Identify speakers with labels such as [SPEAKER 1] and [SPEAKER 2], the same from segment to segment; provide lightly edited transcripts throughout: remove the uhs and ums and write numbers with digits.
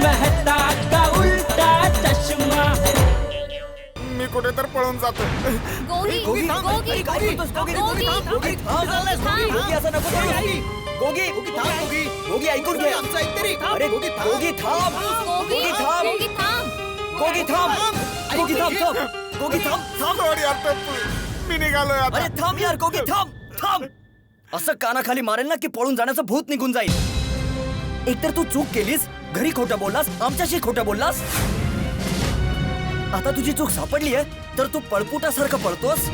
[SPEAKER 1] मेहता का उल्टा चष्मा.
[SPEAKER 2] मी कुठे तर पळून जातो.
[SPEAKER 3] गोगी गोगी गोगी गोगी गोगी
[SPEAKER 4] गोगी असं नको करू. गोगी थांब. गोगी ऐकून घे. अरे गोगी थांब. गोगी थांब. गोगी थांब. गोगी थांब. गोगी थांब.
[SPEAKER 2] सोड यार टप्पू, मी निघालोय आता.
[SPEAKER 4] अरे थांब यार गोगी थांब. असं कानाखाली मारेल ना की पळून जाण्याचं भूत निघून जाईल. एकतर तू चूक केलीस, घरी खोटं बोललास, आमच्याशी खोटं बोललास. आता तुझी चूक सापडली आहे तर तू पळपुटासारखं पळतोस.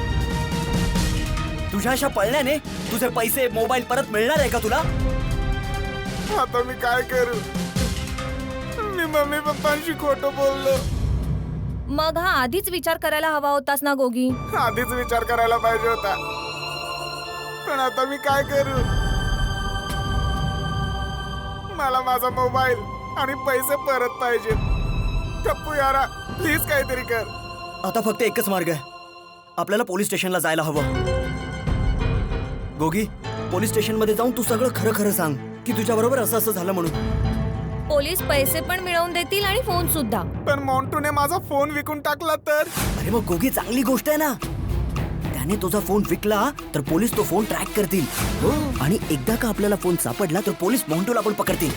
[SPEAKER 4] तुझ्या अशा पळण्याने तुझे पैसे मोबाईल परत मिळणार आहे का तुला?
[SPEAKER 2] आता मी काय करू? मी मम्मी पप्पांशी खोटं बोललो.
[SPEAKER 3] मग हा आधीच विचार करायला हवा होतास ना गोगी.
[SPEAKER 2] आधीच विचार करायला पाहिजे होता. पण आता मी काय करू? मला माझा मोबाईल आणि पैसे परत पाहिजे. टप्पू यारा, प्लीज काहीतरी कर.
[SPEAKER 4] आता फक्त एकच मार्ग आहे. आपल्याला पोलीस स्टेशनला जायला हवं. गोगी, पोलीस स्टेशन मध्ये जाऊन तू सगळं खरं खरं सांग की तुझ्या बरोबर असं झालं म्हणून.
[SPEAKER 3] पोलीस पैसे पण मिळवून देतील आणि फोन सुद्धा.
[SPEAKER 2] पण मोंटूने माझा फोन विकून टाकला तर?
[SPEAKER 4] अरे मग गोगी चांगली गोष्ट आहे ना. त्याने तुझा फोन विकला तर पोलीस तो फोन ट्रॅक करतील. आणि एकदा का आपल्याला फोन सापडला तर पोलीस मोंटूला पण पकडतील.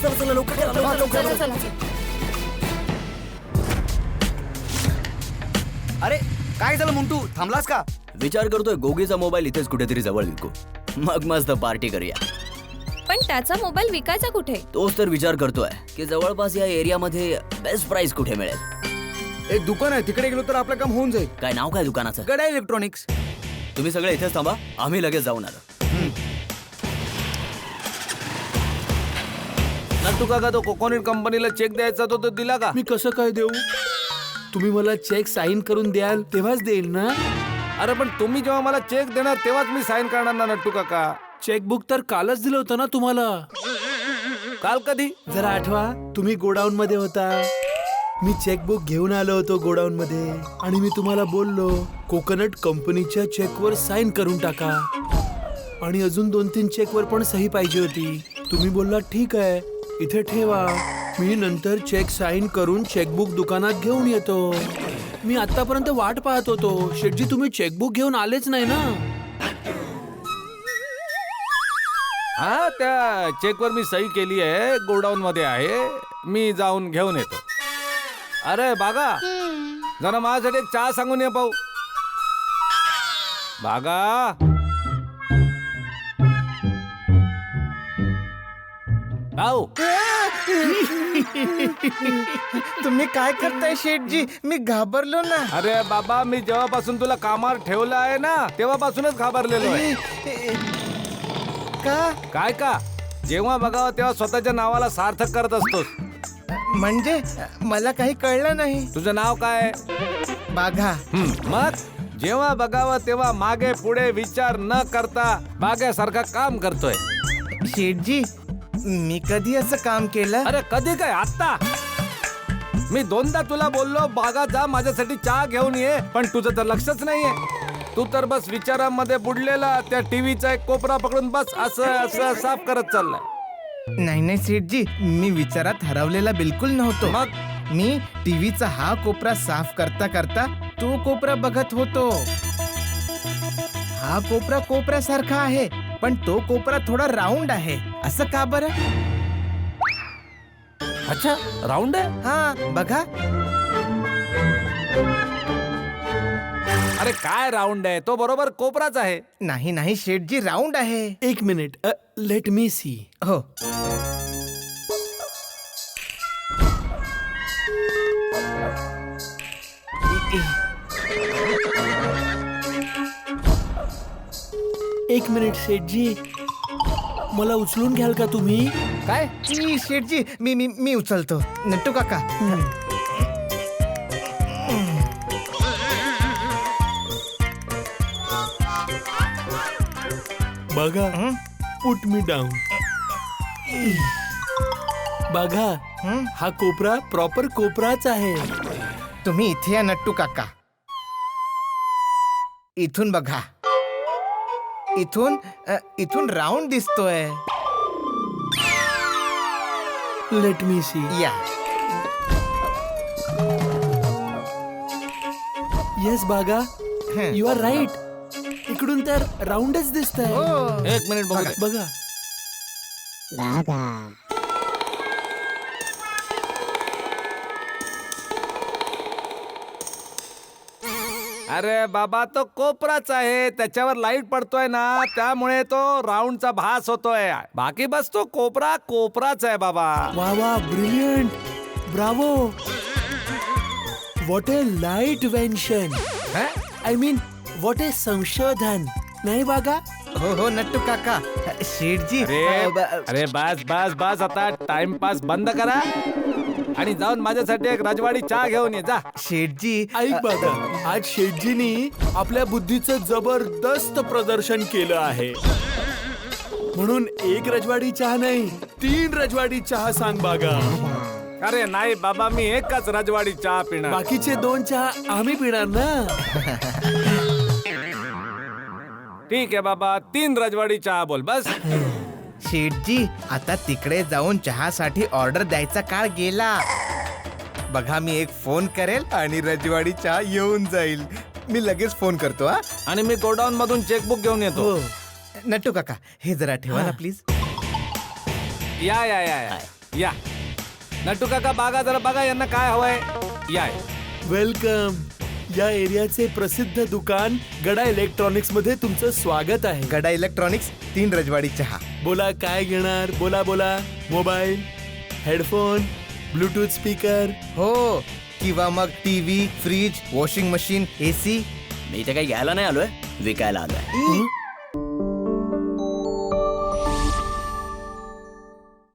[SPEAKER 4] चला लवकर.
[SPEAKER 5] अरे काय झालं मुंटू, थांबलास का?
[SPEAKER 4] विचार करतोय गोगीचा मोबाईल इथेच कुठेतरी जवळ विकू, मग मस्त पार्टी करूया.
[SPEAKER 3] पण त्याचा मोबाईल विकायचा कुठे?
[SPEAKER 4] तोच तर विचार करतोय की जवळपास या एरियामध्ये बेस्ट प्राइस कुठे मिळेल.
[SPEAKER 5] एक दुकान आहे, तिकडे गेलो तर आपलं काम होऊन जाईल.
[SPEAKER 4] काय नाव काय दुकानाचं?
[SPEAKER 5] गडा इलेक्ट्रॉनिक्स.
[SPEAKER 4] तुम्ही सगळे इथेच थांबा, आम्ही लगेच जाऊन आलो.
[SPEAKER 6] नट्टू काका, तो कोकोनट कंपनीला चेक द्यायचा तो दिला का?
[SPEAKER 7] मी कसं काय देऊ? तुम्ही मला चेक साईन करून द्याल तेव्हाच देईल ना.
[SPEAKER 6] अरे पण तुम्ही जेव्हा मला चेक देणार तेव्हाच मी साईन करणार ना नट्टू काका.
[SPEAKER 7] चेकबुक तर कालच दिलं होतं ना तुम्हाला.
[SPEAKER 6] काल कधी?
[SPEAKER 7] जरा आठवा, तुम्ही गोडाऊन मध्ये होता. मी चेकबुक घेऊन आलो होतो गोडाऊन मध्ये आणि मी तुम्हाला बोललो कोकोनट कंपनीच्या चेकवर साईन करून टाका. आणि अजून 2-3 चेकवर पण सही पाहिजे होती. तुम्ही बोलला ठीक आहे, इथे ठेवा. मी नंतर चेक साईन करून चेकबुक दुकानात घेऊन येतो. मी आतापर्यंत वाट पाहत होतो. शेठजी, तुम्ही चेकबुक घेऊन आलेच नाही ना.
[SPEAKER 6] हा, त्या चेकवर मी सही केली आहे, गोडाऊन मध्ये आहे. मी जाऊन घेऊन येतो. अरे बागा, जरा माझ्यासाठी एक चहा सांगून ये पाहू. बागा, पाहू.
[SPEAKER 8] तुम्ही काय करताय शेठजी? मी घाबरलो ना.
[SPEAKER 6] अरे बाबा, मी जेव्हापासून तुला कामावर ठेवलं आहे ना तेव्हापासूनच घाबरलेलो आहे.
[SPEAKER 8] का?
[SPEAKER 6] काय का? जेव्हा बघावं तेव्हा स्वतःच्या नावाला सार्थक करत असतोस.
[SPEAKER 8] म्हणजे मला काही कळलं नाही.
[SPEAKER 6] तुझं नाव काय?
[SPEAKER 8] बाघा.
[SPEAKER 6] मग जेव्हा बघावं तेव्हा मागे पुढे विचार न करता बाग्यासारखा काम करतोय.
[SPEAKER 8] शेठजी, मी कधी असं काम केलं?
[SPEAKER 6] अरे कधी काय, आता. मी 2दा तुला बोललो बागा जा माझ्यासाठी चहा घेऊन ये, पण तुझं तर लक्षच नाहीये. तू तर बस विचारांमध्ये बुडलेला त्या टीव्हीचा एक कोपरा पकडून बस असं असं साफ करत चाललाय.
[SPEAKER 8] नाही शेठजी, मी विचारात हरवलेला बिलकुल नव्हतो.
[SPEAKER 6] मग
[SPEAKER 8] मी टीव्हीचा हा कोपरा साफ करता करता तो कोपरा बघत होतो. हा कोपरा कोपऱ्यासारखा आहे, पण तो कोपरा थोडा राऊंड आहे. असं का बरं?
[SPEAKER 6] अच्छा, राऊंड आहे.
[SPEAKER 8] हा बघा.
[SPEAKER 6] अरे काय राऊंड आहे, तो बरोबर कोपराच आहे.
[SPEAKER 8] नाही शेठजी, राऊंड आहे.
[SPEAKER 7] 1 मिनिट, लेट मी सी.
[SPEAKER 8] हो.
[SPEAKER 7] एक मिनिट शेठजी, मला उचलून घ्याल का तुम्ही?
[SPEAKER 8] काय? शेठजी, मी उचलतो. नट्टू काका.
[SPEAKER 7] बघा, पुट मी डाऊन. बघा, हा कोपरा प्रॉपर कोपराच आहे.
[SPEAKER 8] तुम्ही इथे या नट्टू काका. इथून बघा. इथून राऊंड दिसतोय.
[SPEAKER 7] Let me see.
[SPEAKER 8] या
[SPEAKER 7] येस बागा,
[SPEAKER 8] हं.
[SPEAKER 7] You are right. इकडून तर राऊंडच दिसत आहे.
[SPEAKER 8] हो.
[SPEAKER 6] एक मिनिट बघू दे.
[SPEAKER 7] बघा.
[SPEAKER 6] अरे बाबा तो कोपराच आहे, त्याच्यावर लाईट पडतोय ना, त्यामुळे तो राऊंडचा भास होतोय. बाकी बस तो कोपरा कोपराच आहे बाबा.
[SPEAKER 7] वा वा, ब्रिलियंट, ब्रावो. व्हॉट ए लाईट वेन्शन. आय मीन व्हॉट ए संशोधन. नाही बागा.
[SPEAKER 8] हो हो नट्टू काका. शेठजी
[SPEAKER 6] अरे बस बस बस, आता टाइमपास बंद करा आणि जाऊन माझ्यासाठी एक रजवाडी चहा घेऊन ये जा.
[SPEAKER 8] शेठजी
[SPEAKER 7] ऐक बागा, आज शेठजीनी आपल्या बुद्धीचं जबरदस्त प्रदर्शन केलं आहे. म्हणून एक रजवाडी चहा नाही, 3 रजवाडी चहा सांग बागा.
[SPEAKER 6] अरे नाही बाबा, मी एकच रजवाडी चहा पिणार.
[SPEAKER 7] बाकीचे 2 चहा आम्ही पिणार ना.
[SPEAKER 6] ठीक आहे बाबा, 3 रजवाडी चहा बोल बस.
[SPEAKER 8] शेठजी आता तिकडे जाऊन चहासाठी ऑर्डर द्यायचा काळ गेला. बघा मी एक फोन करेल आणि रजवाडी चहा येऊन जाईल. मी लगेच फोन करतो हा.
[SPEAKER 6] आणि मी गोडाऊन मधून चेकबुक घेऊन येतो.
[SPEAKER 7] हो.
[SPEAKER 8] नट्टू काका हे जरा ठेवा ना प्लीज.
[SPEAKER 6] या या या या या नटू काका, बागा जरा बघा यांना काय हवंय. या
[SPEAKER 7] वेलकम. या एरियाचे प्रसिद्ध दुकान गडा इलेक्ट्रॉनिक्स मध्ये तुमचं स्वागत आहे.
[SPEAKER 8] गडा इलेक्ट्रॉनिक्स 3 रजवाडी चहा.
[SPEAKER 7] बोला काय घेणार. बोला बोला. Mobile, headphone, Bluetooth speaker.
[SPEAKER 8] हो किंवा मग TV, fridge, washing machine, AC.
[SPEAKER 4] मी इथे काही घ्यायला नाही आलोय, विकायला आलोय.